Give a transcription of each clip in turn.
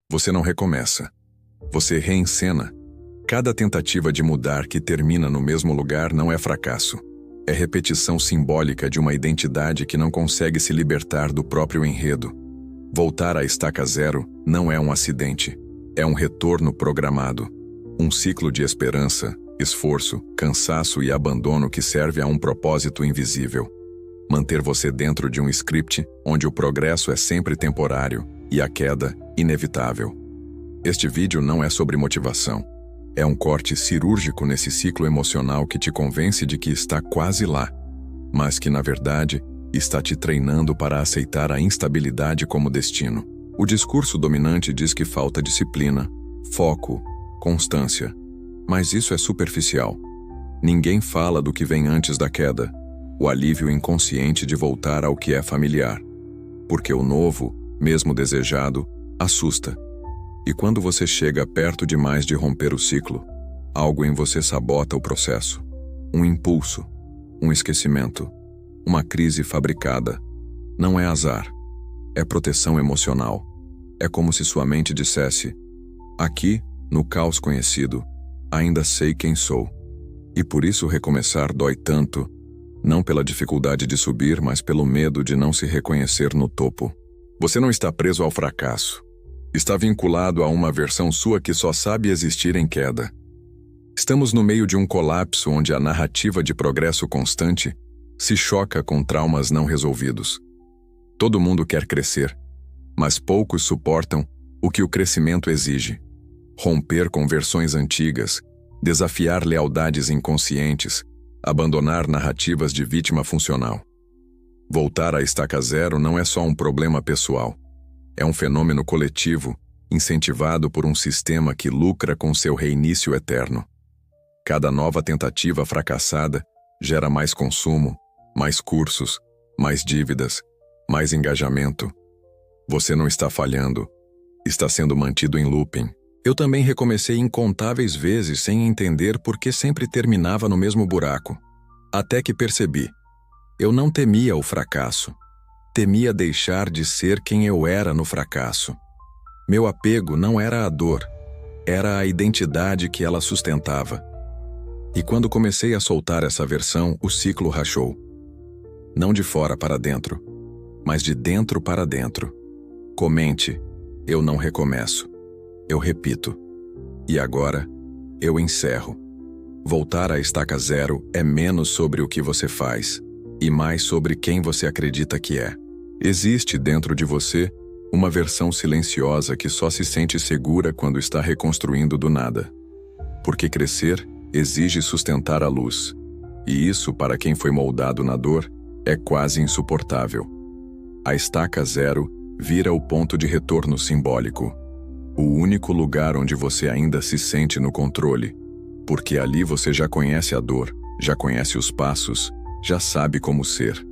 Você não recomeça. Você reencena. Cada tentativa de mudar que termina no mesmo lugar não é fracasso. É repetição simbólica de uma identidade que não consegue se libertar do próprio enredo. Voltar à estaca zero não é um acidente. É um retorno programado. Um ciclo de esperança, esforço, cansaço e abandono que serve a um propósito invisível. Manter você dentro de um script onde o progresso é sempre temporário e a queda inevitável. Este vídeo não é sobre motivação. É um corte cirúrgico nesse ciclo emocional que te convence de que está quase lá, mas que, na verdade, está te treinando para aceitar a instabilidade como destino. O discurso dominante diz que falta disciplina, foco, constância. Mas isso é superficial. Ninguém fala do que vem antes da queda, o alívio inconsciente de voltar ao que é familiar. Porque o novo, mesmo desejado, assusta. E quando você chega perto demais de romper o ciclo, algo em você sabota o processo. Um impulso, um esquecimento, uma crise fabricada. Não é azar, é proteção emocional. É como se sua mente dissesse: aqui, no caos conhecido, ainda sei quem sou. E por isso recomeçar dói tanto, não pela dificuldade de subir, mas pelo medo de não se reconhecer no topo. Você não está preso ao fracasso. Está vinculado a uma versão sua que só sabe existir em queda. Estamos no meio de um colapso onde a narrativa de progresso constante se choca com traumas não resolvidos. Todo mundo quer crescer, mas poucos suportam o que o crescimento exige. Romper com versões antigas, desafiar lealdades inconscientes, abandonar narrativas de vítima funcional. Voltar à estaca zero não é só um problema pessoal. É um fenômeno coletivo, incentivado por um sistema que lucra com seu reinício eterno. Cada nova tentativa fracassada gera mais consumo, mais cursos, mais dívidas, mais engajamento. Você não está falhando, está sendo mantido em looping. Eu também recomecei incontáveis vezes sem entender por que sempre terminava no mesmo buraco. Até que percebi. Eu não temia o fracasso. Temia deixar de ser quem eu era no fracasso. Meu apego não era a dor, era a identidade que ela sustentava. E quando comecei a soltar essa versão, o ciclo rachou. Não de fora para dentro, mas de dentro para dentro. Comente, eu não recomeço. Eu repito. E agora, eu encerro. Voltar à estaca zero é menos sobre o que você faz, e mais sobre quem você acredita que é. Existe dentro de você uma versão silenciosa que só se sente segura quando está reconstruindo do nada. Porque crescer exige sustentar a luz. E isso, para quem foi moldado na dor, é quase insuportável. A estaca zero vira o ponto de retorno simbólico. O único lugar onde você ainda se sente no controle. Porque ali você já conhece a dor, já conhece os passos, já sabe como ser.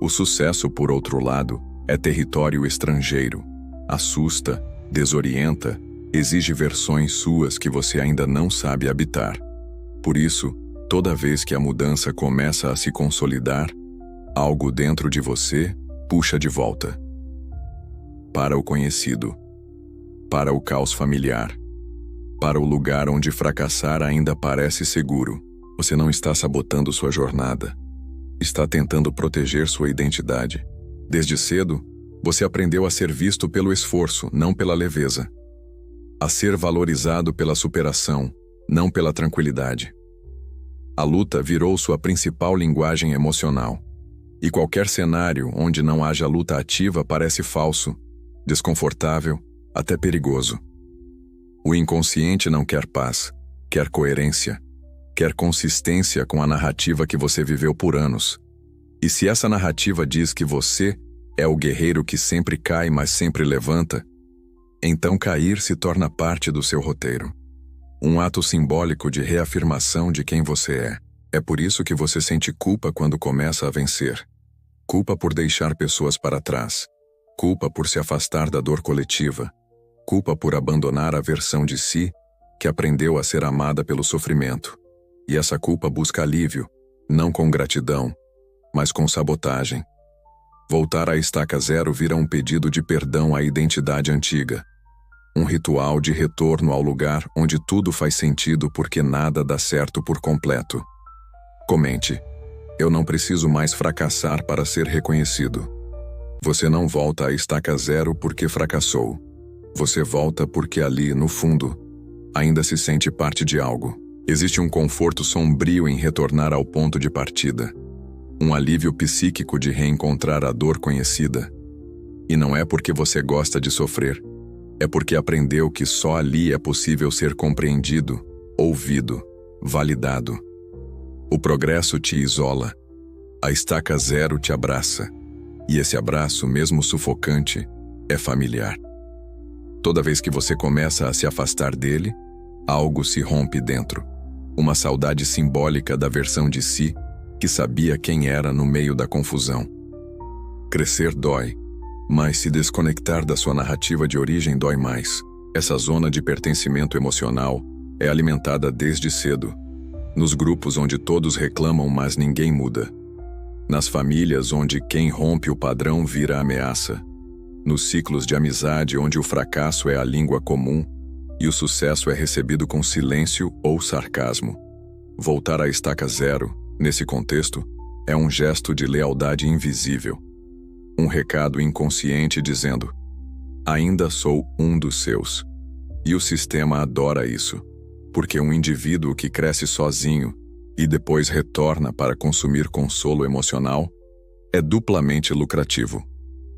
O sucesso, por outro lado, é território estrangeiro. Assusta, desorienta, exige versões suas que você ainda não sabe habitar. Por isso, toda vez que a mudança começa a se consolidar, algo dentro de você puxa de volta. Para o conhecido. Para o caos familiar. Para o lugar onde fracassar ainda parece seguro. Você não está sabotando sua jornada. Está tentando proteger sua identidade. Desde cedo, você aprendeu a ser visto pelo esforço, não pela leveza. A ser valorizado pela superação, não pela tranquilidade. A luta virou sua principal linguagem emocional. E qualquer cenário onde não haja luta ativa parece falso, desconfortável, até perigoso. O inconsciente não quer paz, quer coerência. Quer consistência com a narrativa que você viveu por anos. E se essa narrativa diz que você é o guerreiro que sempre cai, mas sempre levanta, então cair se torna parte do seu roteiro. Um ato simbólico de reafirmação de quem você é. É por isso que você sente culpa quando começa a vencer. Culpa por deixar pessoas para trás. Culpa por se afastar da dor coletiva. Culpa por abandonar a versão de si que aprendeu a ser amada pelo sofrimento. E essa culpa busca alívio, não com gratidão, mas com sabotagem. Voltar à estaca zero vira um pedido de perdão à identidade antiga. Um ritual de retorno ao lugar onde tudo faz sentido porque nada dá certo por completo. Comente: eu não preciso mais fracassar para ser reconhecido. Você não volta à estaca zero porque fracassou. Você volta porque ali, no fundo, ainda se sente parte de algo. Existe um conforto sombrio em retornar ao ponto de partida. Um alívio psíquico de reencontrar a dor conhecida. E não é porque você gosta de sofrer. É porque aprendeu que só ali é possível ser compreendido, ouvido, validado. O progresso te isola. A estaca zero te abraça. E esse abraço, mesmo sufocante, é familiar. Toda vez que você começa a se afastar dele, algo se rompe dentro. Uma saudade simbólica da versão de si que sabia quem era no meio da confusão. Crescer dói, mas se desconectar da sua narrativa de origem dói mais. Essa zona de pertencimento emocional é alimentada desde cedo, nos grupos onde todos reclamam, mas ninguém muda. Nas famílias onde quem rompe o padrão vira ameaça. Nos ciclos de amizade onde o fracasso é a língua comum e o sucesso é recebido com silêncio ou sarcasmo. Voltar à estaca zero, nesse contexto, é um gesto de lealdade invisível. Um recado inconsciente dizendo: ainda sou um dos seus. E o sistema adora isso, porque um indivíduo que cresce sozinho e depois retorna para consumir consolo emocional é duplamente lucrativo.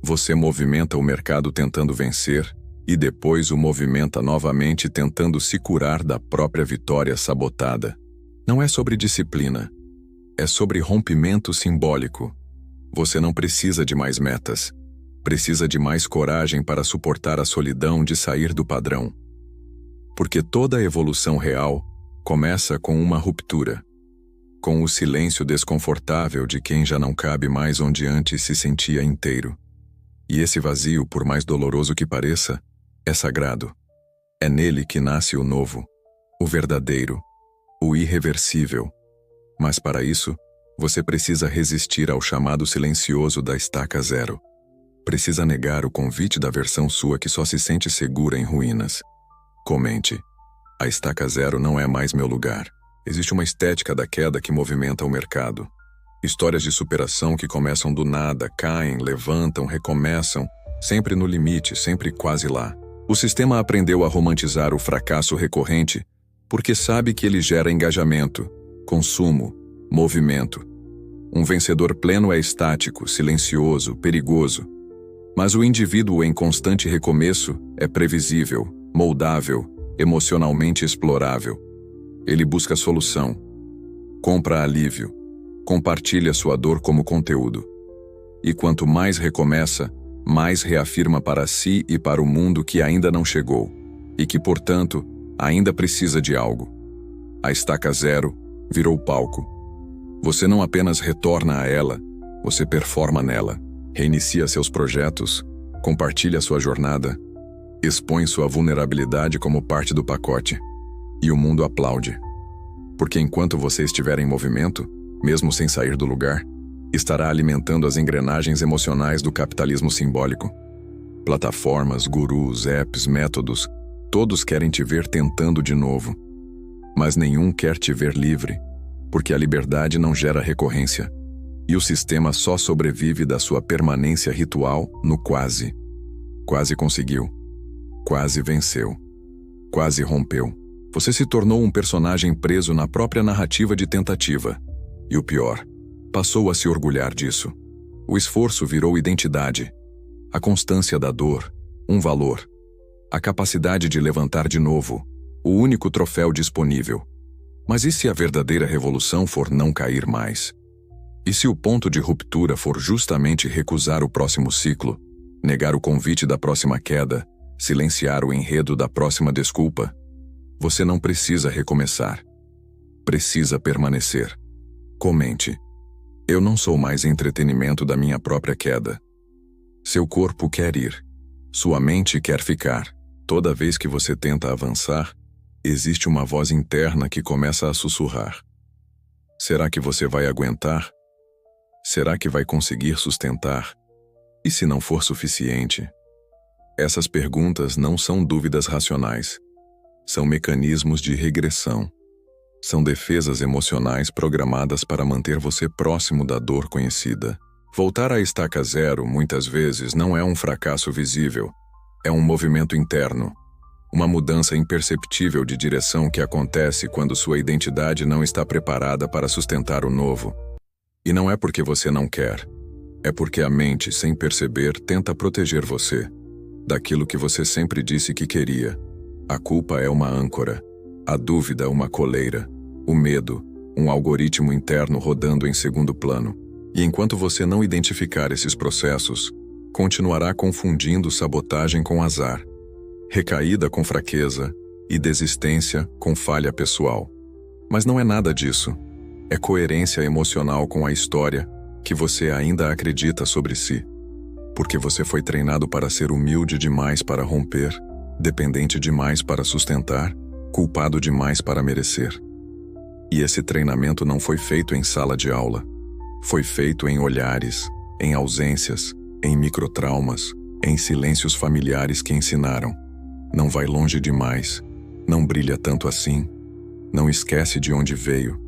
Você movimenta o mercado tentando vencer e depois o movimenta novamente tentando se curar da própria vitória sabotada. Não é sobre disciplina, é sobre rompimento simbólico. Você não precisa de mais metas, precisa de mais coragem para suportar a solidão de sair do padrão. Porque toda evolução real começa com uma ruptura, com o silêncio desconfortável de quem já não cabe mais onde antes se sentia inteiro. E esse vazio, por mais doloroso que pareça, é sagrado. É nele que nasce o novo, o verdadeiro, o irreversível. Mas para isso, você precisa resistir ao chamado silencioso da estaca zero. Precisa negar o convite da versão sua que só se sente segura em ruínas. Comente: a estaca zero não é mais meu lugar. Existe uma estética da queda que movimenta o mercado. Histórias de superação que começam do nada, caem, levantam, recomeçam, sempre no limite, sempre quase lá. O sistema aprendeu a romantizar o fracasso recorrente porque sabe que ele gera engajamento, consumo, movimento. Um vencedor pleno é estático, silencioso, perigoso. Mas o indivíduo em constante recomeço é previsível, moldável, emocionalmente explorável. Ele busca solução, compra alívio, compartilha sua dor como conteúdo. E quanto mais recomeça, mais reafirma para si e para o mundo que ainda não chegou, e que, portanto, ainda precisa de algo. A estaca zero virou palco. Você não apenas retorna a ela, você performa nela, reinicia seus projetos, compartilha sua jornada, expõe sua vulnerabilidade como parte do pacote. E o mundo aplaude. Porque enquanto você estiver em movimento, mesmo sem sair do lugar, estará alimentando as engrenagens emocionais do capitalismo simbólico. Plataformas, gurus, apps, métodos, todos querem te ver tentando de novo. Mas nenhum quer te ver livre, porque a liberdade não gera recorrência. E o sistema só sobrevive da sua permanência ritual no quase. Quase conseguiu. Quase venceu. Quase rompeu. Você se tornou um personagem preso na própria narrativa de tentativa. E o pior, passou a se orgulhar disso. O esforço virou identidade. A constância da dor, um valor. A capacidade de levantar de novo, o único troféu disponível. Mas e se a verdadeira revolução for não cair mais? E se o ponto de ruptura for justamente recusar o próximo ciclo, negar o convite da próxima queda, silenciar o enredo da próxima desculpa? Você não precisa recomeçar. Precisa permanecer. Comente: eu não sou mais entretenimento da minha própria queda. Seu corpo quer ir. Sua mente quer ficar. Toda vez que você tenta avançar, existe uma voz interna que começa a sussurrar. Será que você vai aguentar? Será que vai conseguir sustentar? E se não for suficiente? Essas perguntas não são dúvidas racionais. São mecanismos de regressão. São defesas emocionais programadas para manter você próximo da dor conhecida. Voltar à estaca zero, muitas vezes, não é um fracasso visível. É um movimento interno. Uma mudança imperceptível de direção que acontece quando sua identidade não está preparada para sustentar o novo. E não é porque você não quer. É porque a mente, sem perceber, tenta proteger você daquilo que você sempre disse que queria. A culpa é uma âncora, a dúvida uma coleira, o medo, um algoritmo interno rodando em segundo plano. E enquanto você não identificar esses processos, continuará confundindo sabotagem com azar, recaída com fraqueza e desistência com falha pessoal. Mas não é nada disso. É coerência emocional com a história que você ainda acredita sobre si. Porque você foi treinado para ser humilde demais para romper, dependente demais para sustentar, culpado demais para merecer. E esse treinamento não foi feito em sala de aula. Foi feito em olhares, em ausências, em microtraumas, em silêncios familiares que ensinaram. Não vai longe demais, não brilha tanto assim, não esquece de onde veio.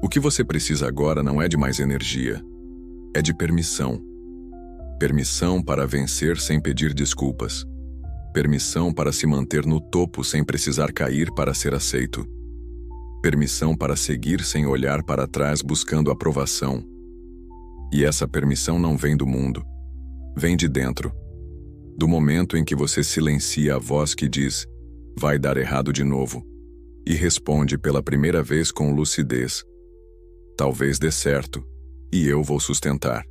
O que você precisa agora não é de mais energia, é de permissão. Permissão para vencer sem pedir desculpas. Permissão para se manter no topo sem precisar cair para ser aceito. Permissão para seguir sem olhar para trás buscando aprovação. E essa permissão não vem do mundo. Vem de dentro. Do momento em que você silencia a voz que diz, vai dar errado de novo, e responde pela primeira vez com lucidez, talvez dê certo, e eu vou sustentar.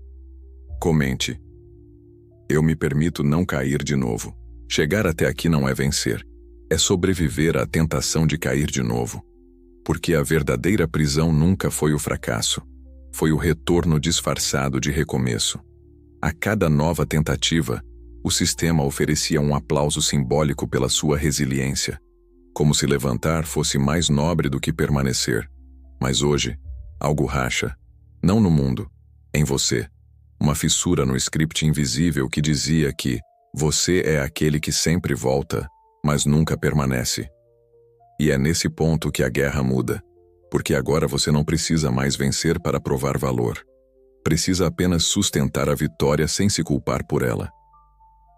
Comente. Eu me permito não cair de novo. Chegar até aqui não é vencer. É sobreviver à tentação de cair de novo. Porque a verdadeira prisão nunca foi o fracasso. Foi o retorno disfarçado de recomeço. A cada nova tentativa, o sistema oferecia um aplauso simbólico pela sua resiliência. Como se levantar fosse mais nobre do que permanecer. Mas hoje, algo racha. Não no mundo, em você. Uma fissura no script invisível que dizia que você é aquele que sempre volta, mas nunca permanece. E é nesse ponto que a guerra muda, porque agora você não precisa mais vencer para provar valor. Precisa apenas sustentar a vitória sem se culpar por ela.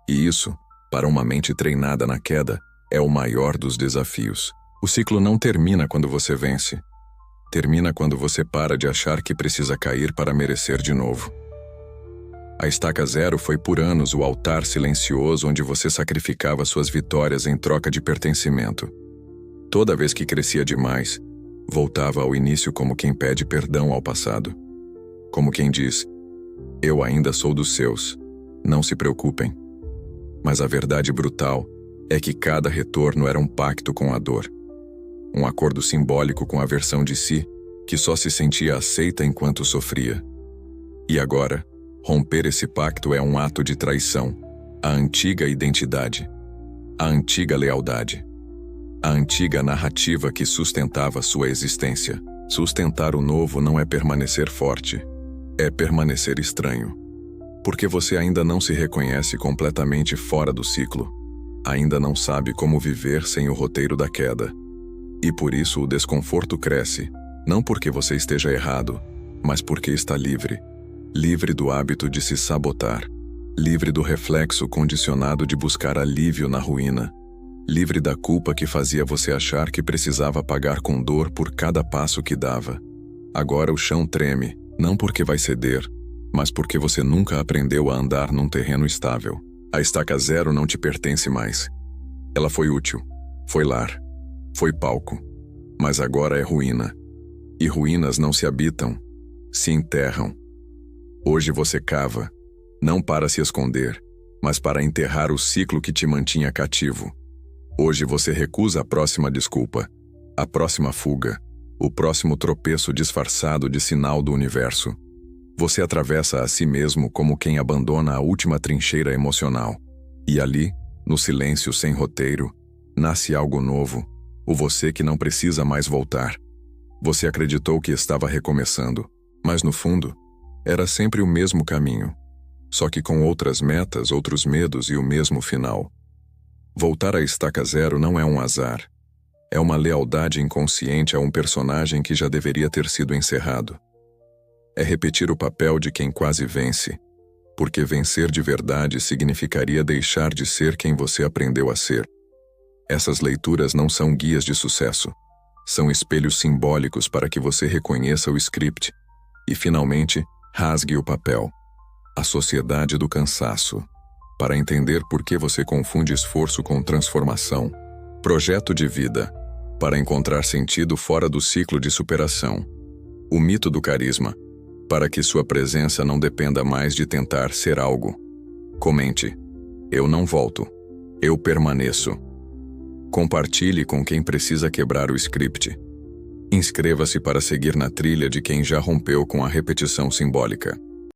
E isso, para uma mente treinada na queda, é o maior dos desafios. O ciclo não termina quando você vence. Termina quando você para de achar que precisa cair para merecer de novo. A estaca zero foi por anos o altar silencioso onde você sacrificava suas vitórias em troca de pertencimento. Toda vez que crescia demais, voltava ao início como quem pede perdão ao passado. Como quem diz, eu ainda sou dos seus, não se preocupem. Mas a verdade brutal é que cada retorno era um pacto com a dor. Um acordo simbólico com a versão de si que só se sentia aceita enquanto sofria. E agora, romper esse pacto é um ato de traição, a antiga identidade, a antiga lealdade, a antiga narrativa que sustentava sua existência. Sustentar o novo não é permanecer forte, é permanecer estranho. Porque você ainda não se reconhece completamente fora do ciclo, ainda não sabe como viver sem o roteiro da queda. E por isso o desconforto cresce, não porque você esteja errado, mas porque está livre. Livre do hábito de se sabotar, livre do reflexo condicionado de buscar alívio na ruína, livre da culpa que fazia você achar que precisava pagar com dor por cada passo que dava. Agora o chão treme, não porque vai ceder, mas porque você nunca aprendeu a andar num terreno estável. A estaca zero não te pertence mais. Ela foi útil, foi lar, foi palco, mas agora é ruína. E ruínas não se habitam, se enterram. Hoje você cava, não para se esconder, mas para enterrar o ciclo que te mantinha cativo. Hoje você recusa a próxima desculpa, a próxima fuga, o próximo tropeço disfarçado de sinal do universo. Você atravessa a si mesmo como quem abandona a última trincheira emocional. E ali, no silêncio sem roteiro, nasce algo novo, o você que não precisa mais voltar. Você acreditou que estava recomeçando, mas no fundo, era sempre o mesmo caminho. só que com outras metas, outros medos e o mesmo final. Voltar à estaca zero não é um azar. É uma lealdade inconsciente a um personagem que já deveria ter sido encerrado. É repetir o papel de quem quase vence, porque vencer de verdade significaria deixar de ser quem você aprendeu a ser. Essas leituras não são guias de sucesso. São espelhos simbólicos para que você reconheça o script e, finalmente, rasgue o papel. A Sociedade do Cansaço. Para entender por que você confunde esforço com transformação. Projeto de vida. Para encontrar sentido fora do ciclo de superação. O mito do carisma. Para que sua presença não dependa mais de tentar ser algo. Comente. Eu não volto. Eu permaneço. Compartilhe com quem precisa quebrar o script. Inscreva-se para seguir na trilha de quem já rompeu com a repetição simbólica.